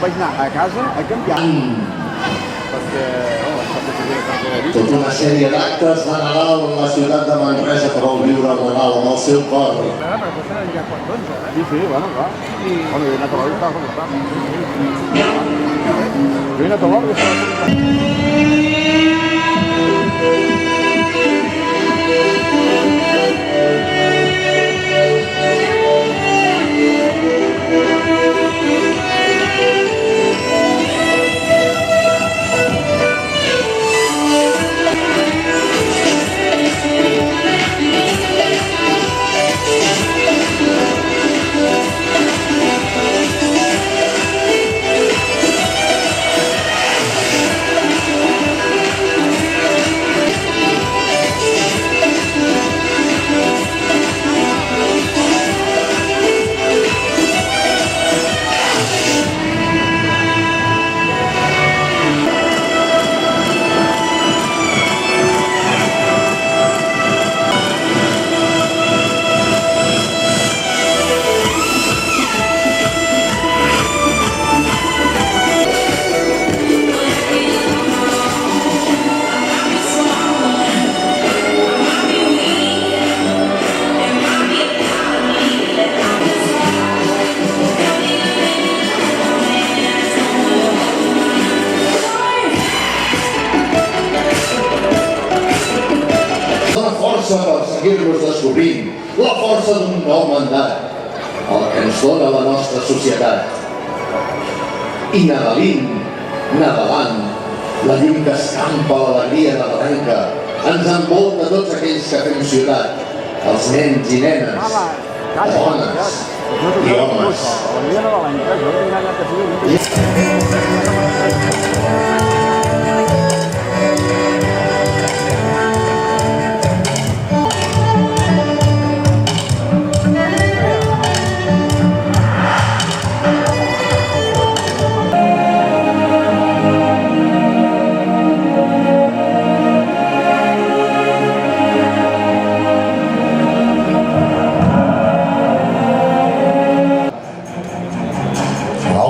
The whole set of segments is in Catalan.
vaig anar a casa a canviar. Perquè... Tota una sèrie d'actes de Nadal en la ciutat de Manresa que vau viure el Nadal amb el seu cor. Sí, bueno, clar. Bueno, jo he anat a l'hora i estava connectat. Jo he anat a l'hora i estava connectat. Per seguir-nos descobrint la força d'un nou mandat, el que ens dona la nostra societat. I nadalint, nadalant, la llum que escampa l'alegria nadalenca ens envolta tots aquells que fem ciutat, els nens i nenes, dones i homes.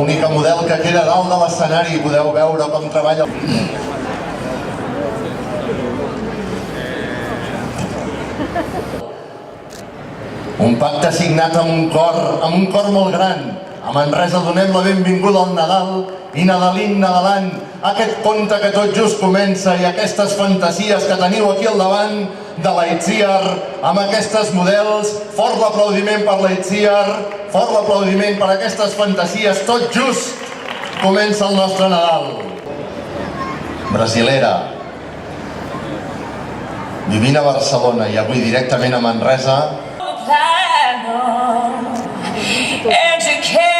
L'única model que queda dalt de l'escenari, podeu veure com treballa. Un pacte signat amb un cor molt gran. A Manresa donem la benvinguda al Nadal i nadalint, nadalant, aquest conte que tot just comença i aquestes fantasies que teniu aquí al davant de l'Aitziar, amb aquestes models. Fort l'aplaudiment per l'Aitziar, fort l'aplaudiment per aquestes fantasies. Tot just comença el nostre Nadal. Brasilera, vivint a Barcelona i avui directament a Manresa. And you can't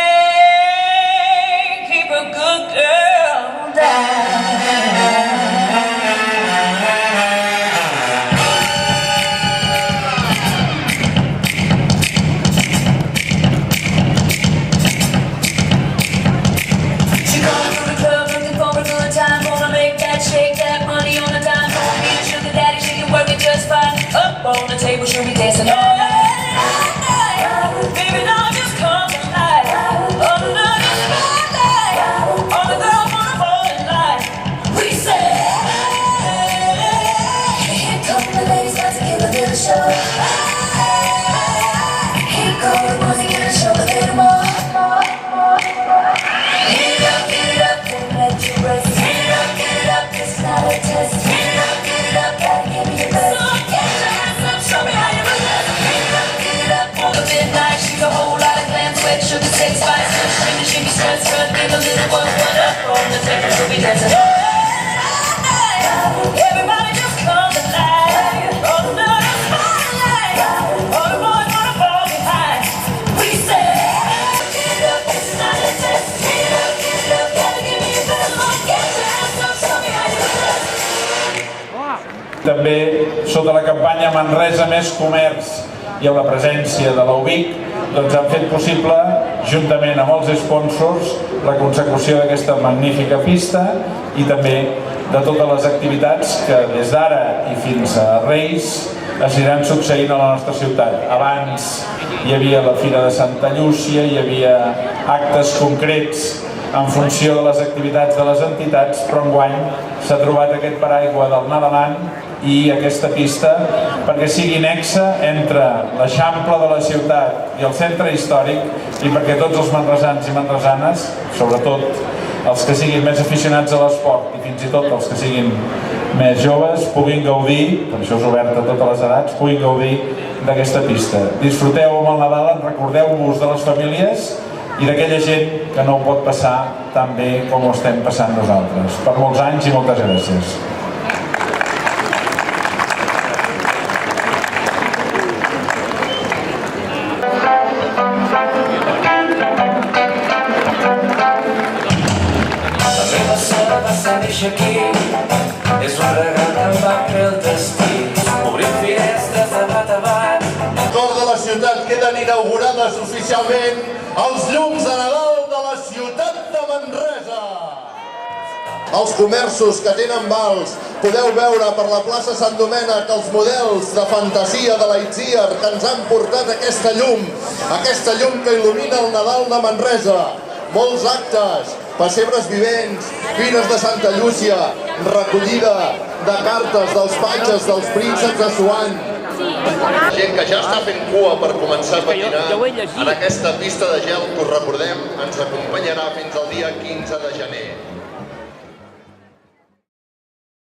keep a good girl down. She going to the club looking for a good time, gonna make that shake that money on a dime. Gonna be a sugar daddy, she can work it just fine. Up on the table, she'll be dancing all night. Baby, now just come tonight. Under the spotlight, all the girls wanna fall in line. We say, here come the ladies, got to give a little show. Here come the boys, get a show a little more. Get it up, don't let you rest. Get it up, it's not a test. Get it up, gotta give me your best. So get your hands up, show me how you do that. Get it up, for the midnight, she's a whole lot of glam, sweat, sugar, sex, spice, shimmy, shimmy, strut, strut, give a little one up on the table, she'll be dancing. Everybody just come tonight, under the spotlight, all the boys wanna fall behind. We say, get it up, it's not a test. Get it up, gotta give me your best. Get your hands up, show me how you do that. També sota la campanya Manresa Més Comerç i amb la presència de l'UBIC doncs han fet possible, juntament amb els sponsors, la consecució d'aquesta magnífica pista i també de totes les activitats que des d'ara i fins a Reis es aniran succeint a la nostra ciutat. Abans hi havia la Fira de Santa Llúcia, hi havia actes concrets en funció de les activitats de les entitats, però enguany s'ha trobat aquest paraigua del Nadaland i aquesta pista perquè sigui nexe entre l'Eixample de la ciutat i el centre històric i perquè tots els manresans i manresanes, sobretot els que siguin més aficionats a l'esport i fins i tot els que siguin més joves, puguin gaudir, per això és obert a totes les edats, puguin gaudir d'aquesta pista. Disfruteu amb el Nadal, recordeu-vos de les famílies i d'aquella gent que no ho pot passar tan bé com ho estem passant nosaltres. Per molts anys i moltes gràcies. Aquí és un regal que em va fer el destí, obrim finestres de bat a bat. Al cor de la ciutat queden inaugurades oficialment els llums de Nadal de la ciutat de Manresa. Els comerços que tenen vals podeu veure per la plaça Sant Domènec els models de fantasia de l'Itziar que ens han portat aquesta llum que il·lumina el Nadal de Manresa. Molts actes, pessebres vivents, fires de Santa Llúcia, recollida de cartes dels patges dels prínceps de Suan. Gent que ja està fent cua per començar a patinar en aquesta pista de gel que us recordem ens acompanyarà fins al dia 15 de gener.